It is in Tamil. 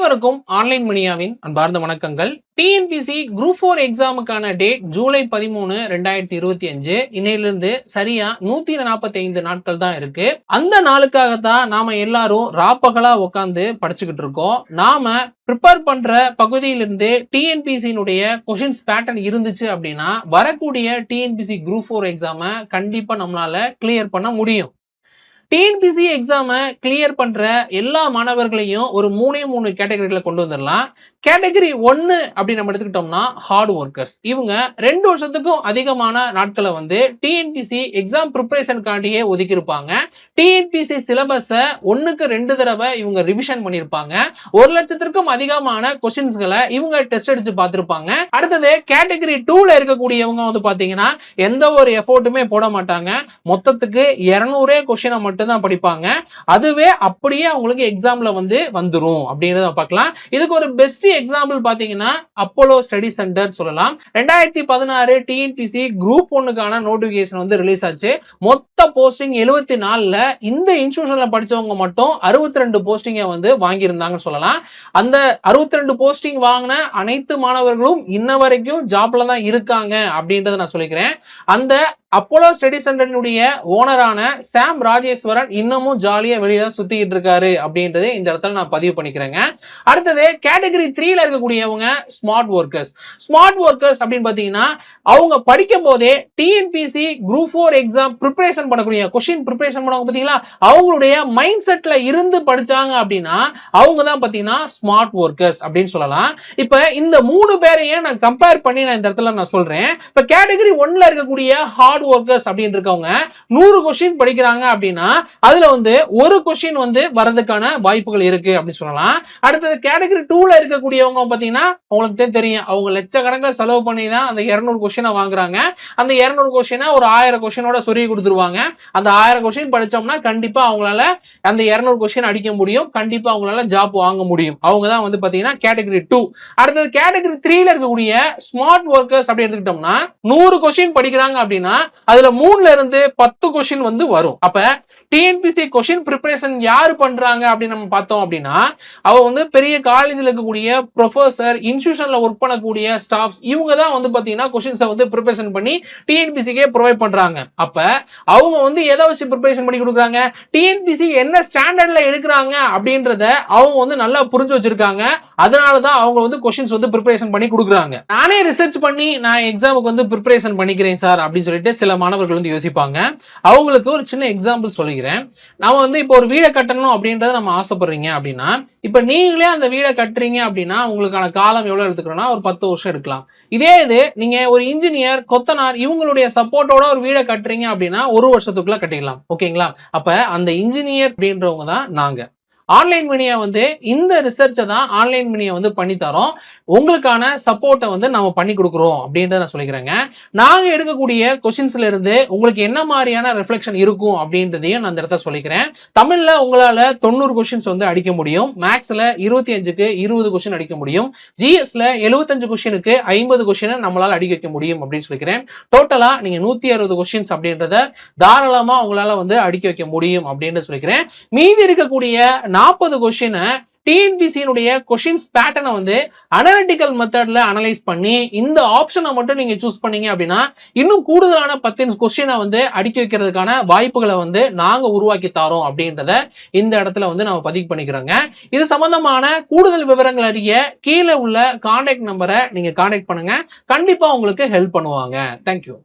அனைவருக்கும் ஆன்லைன் மணியாவின் அன்பார்ந்த வணக்கங்கள். டிஎன்பிசி குரூப் 4 எக்ஸாமுக்கான டேட் ஜூலை 13, 2025. இன்னையிலிருந்து சரியா 145 நாட்கள் தான் இருக்கு. அந்த நாளுக்காகத்தான் நாம எல்லாரும் ராப்பகலா உட்காந்து படிச்சுக்கிட்டு இருக்கோம். நாம ப்ரிப்பேர் பண்ற பகுதியிலிருந்து டிஎன்பிசியினுடைய கொஷின்ஸ் பேட்டர்ன் இருந்துச்சு அப்படின்னா வரக்கூடிய டிஎன்பிசி குரூப் 4 எக்ஸாம கண்டிப்பா நம்மளால கிளியர் பண்ண முடியும். டிஎன்பிசி எக்ஸாம கிளியர் பண்ற எல்லா மாணவர்களையும் ஒரு மூணு கேட்டகரிகளை கொண்டு வந்துடலாம். கேட்டகரி 1 அப்படின்னு நம்ம எடுத்துக்கிட்டோம்னா ஹார்ட் ஒர்க்கர்ஸ். இவங்க 2 வருஷத்துக்கும் அதிகமான நாட்களை வந்து டிஎன்பிசி எக்ஸாம் ப்ரிப்பரேஷனுக்காண்டியே ஒதுக்கி இருப்பாங்க. டிஎன்பிசி சிலபஸை 1க்கு 2 தடவை இவங்க ரிவிஷன் பண்ணியிருப்பாங்க. 1 லட்சத்திற்கும் அதிகமான கொஸ்டின்ஸ்களை இவங்க டெஸ்ட் அடிச்சு பார்த்திருப்பாங்க. அடுத்தது கேட்டகரி 2ல இருக்கக்கூடியவங்க வந்து பாத்தீங்கன்னா எந்த ஒரு எஃபோர்ட்டுமே போட மாட்டாங்க. மொத்தத்துக்கு 200 கொஸ்டினை மட்டும்தான் படிப்பாங்க. அதுவே அப்படியே அவங்களுக்கு எக்ஸாம்ல வந்து வந்துரும் அப்படின்றத பார்க்கலாம். இதுக்கு ஒரு பெஸ்ட் எக்ஸாம்பிள் பாத்தீங்கன்னா அப்போலோ ஸ்டடி சென்டர் சொல்லலாம். 2016 டிஎன்பிசி குரூப் 1க்கான நோட்டிபிகேஷன் வந்து ரிலீஸ் ஆச்சு. மொத்த போஸ்டிங் 74ல இந்த இன்ஸ்டிடியூஷன்ல படிச்சவங்க மட்டும் 62 போஸ்டிங்கை வந்து வாங்கியிருந்தாங்கன்னு சொல்லலாம். அந்த 62 போஸ்டிங் வாங்கின அனைத்து மாணவர்களும் இன்ன வரைக்கும் ஜாப்ல தான் இருக்காங்க அப்படின்றத நான் சொல்லிக்கிறேன். அந்த அப்போலோ ஸ்டடி சென்டரினுடைய ஓனரான சாம் ராஜேஸ்வரன் இன்னமும் ஜாலியா வெளியில சுத்திக்கிட்டு இருக்காரு அப்படின்றதே இந்த இடத்துல நான் பதிவு பண்ணிக்கிறேங்க. அடுத்தது கேட்டகரி 3ல இருக்கக்கூடியவங்க ஸ்மார்ட் ஒர்க்கர்ஸ். ஸ்மார்ட் ஒர்க்கர்ஸ் அப்படின்னு பாத்தீங்கன்னா அவங்க படிக்கும் போதே டிஎன்பிசி குரூப் 4 எக்ஸாம் ப்ரிப்பரேஷன் பண்ணக்கூடிய கொஸ்டின் ப்ரிப்பரேஷன் பண்ணுவாங்க பாத்தீங்களா, அவங்களுடைய மைண்ட் செட்ல இருந்து படிச்சாங்க அப்படின்னா அவங்க தான் பாத்தீங்கன்னா ஸ்மார்ட் ஒர்க்கர்ஸ் அப்படின்னு சொல்லலாம். இப்ப இந்த 3 பேரையும் நான் கம்பேர் பண்ணி நான் இந்த இடத்துல நான் சொல்றேன். இப்ப கேட்டகரி 1ல இருக்கக்கூடிய ஹார்ட் ஒர்க்கர்ஸ் அப்படின்னு இருக்கவங்க 100 கொஸ்டின் படிக்கிறாங்க அப்படின்னா அதுல வந்து ஒரு கொஸ்டின் வந்து வரதுக்கான வாய்ப்புகள் இருக்கு அப்படின்னு சொல்லலாம். அடுத்தது கேட்டகரி 2ல இருக்கக்கூடியவங்க பாத்தீங்கன்னா உங்களுக்கு தெரியும், அவங்க லட்சக்கணக்கில் செலவு பண்ணி தான் அந்த 200 கொஸ்டினை வாங்குறாங்க. அந்த 200 கொஸ்டினை ஒரு 1000 கொஸ்டினோட சொருகி கொடுத்துருவாங்க. அந்த 1000 கொஸ்டின் படிச்சோம்னா கண்டிப்பா அவங்களால அந்த 200 கொஸ்டின் அடிக்க முடியும். கண்டிப்பா அவங்களால ஜாப் வாங்க முடியும். அவங்க தான் வந்து பாத்தீங்கன்னா கேட்டகரி 2. அடுத்தது கேட்டகரி 3ல இருக்கக்கூடிய ஸ்மார்ட் ஒர்க்கர்ஸ் அப்படி எடுத்துக்கிட்டோம்னா 100 கொஸ்டின் படிக்கிறாங்க அப்படின்னா அதுல 3ல இருந்து 10 கொஸ்டின் வந்து வரும். அப்ப டிஎன்பிசி கொஸ்டின் ப்ரிப்பரேஷன் யாரு பண்றாங்க அப்படின்னு நம்ம பார்த்தோம் அப்படின்னா அவ வந்து பெரிய காலேஜ்ல இருக்கக்கூடிய ப்ரொஃபசர், இன்ஸ்டிடியூஷன்ல ஒர்க் பண்ணக்கூடிய ஸ்டாஃப்ஸ், இவங்க தான் வந்து பாத்தீங்கன்னா கொஸ்டின்ஸை வந்து ப்ரிப்பரேஷன் பண்ணி டிஎன்பிசிக்கே ப்ரொவைட் பண்றாங்க. அப்ப அவங்க வந்து எதை வச்சு ப்ரிப்பரேஷன் பண்ணி கொடுக்குறாங்க, டிஎன்பிசி என்ன ஸ்டாண்டர்ட்ல எடுக்கிறாங்க அப்படின்றத அவங்க வந்து நல்லா புரிஞ்சு வச்சிருக்காங்க. அதனாலதான் அவங்க வந்து கொஸ்டின்ஸ் வந்து ப்ரிப்பரேஷன் பண்ணி கொடுக்குறாங்க. நானே ரிசர்ச் பண்ணி நான் எக்ஸாமுக்கு வந்து ப்ரிப்பரேஷன் பண்ணிக்கிறேன் சார் அப்படின்னு சொல்லிட்டு சில மாணவர்கள் வந்து யோசிப்பாங்க. அவங்களுக்கு ஒரு சின்ன எக்ஸாம்பிள் சொல்லிக்கிறேன். நாம வந்து இப்போ ஒரு வீடை கட்டணும் அப்படின்றத நம்ம ஆசைப்படுறீங்க அப்படின்னா இப்ப நீங்களே அந்த வீடை கட்டுறீங்க அப்படின்னா உங்களுக்கான காலம் எவ்வளவு எடுத்துக்கணும்னா ஒரு 10 வருஷம் எடுக்கலாம். இதே இது நீங்க ஒரு இன்ஜினியர், கொத்தனார் இவங்களுடைய சப்போர்ட்டோட ஒரு வீடை கட்டுறீங்க அப்படின்னா 1 வருஷத்துக்குள்ள கட்டிக்கலாம். ஓகேங்களா? அப்ப அந்த இன்ஜினியர் அப்படின்றவங்க தான் நாங்க. ஆன்லைன் மீடியா வந்து இந்த ரிசர்ச்சை தான் ஆன்லைன் மீடியா வந்து பண்ணி தரோம். உங்களுக்கான சப்போர்ட்டை வந்து நம்ம பண்ணி கொடுக்குறோம் அப்படின்றத நான் சொல்லிக்கிறேங்க. நாங்க எடுக்கக்கூடிய கொஸ்டின்ஸ்ல இருந்து உங்களுக்கு என்ன மாதிரியான ரிஃப்ளெக்ஷன் இருக்கும் அப்படின்றதையும் நான் இந்த இடத்துல சொல்லிக்கிறேன். தமிழ்ல உங்களால 90 கொஸ்டின்ஸ் வந்து அடிக்க முடியும். மேக்ஸ்ல 25க்கு 20 கொஸ்டின் அடிக்க முடியும். ஜிஎஸ்ல 75 கொஸ்டினுக்கு 50 கொஸ்டினை நம்மளால அடிக்க வைக்க முடியும் அப்படின்னு சொல்லிக்கிறேன். டோட்டலா நீங்க 160 கொஸ்டின்ஸ் அப்படின்றத தாராளமா உங்களால வந்து அடிக்க வைக்க முடியும் அப்படின்னு சொல்லிக்கிறேன். மீதி இருக்கக்கூடிய 40 கொஸ்டினை டிஎன்பிசியினுடைய கொஸ்டின்ஸ் பேட்டர்னை வந்து அனலிட்டிக்கல் மெத்தட்ல அனலைஸ் பண்ணி இந்த ஆப்ஷனை மட்டும் நீங்க சூஸ் பண்ணீங்க அப்படின்னா இன்னும் கூடுதலான 10 கொஸ்டினை வந்து அடிக்க வைக்கிறதுக்கான வாய்ப்புகளை வந்து நாங்க உருவாக்கி தரோம் அப்படின்றத இந்த இடத்துல வந்து நம்ம பதிவு பண்ணிக்கிறோங்க. இது சம்பந்தமான கூடுதல் விவரங்கள் அறிய கீழே உள்ள கான்டாக்ட் நம்பரை நீங்க கான்டாக்ட் பண்ணுங்க. கண்டிப்பா உங்களுக்கு ஹெல்ப் பண்ணுவாங்க. தேங்க்யூ.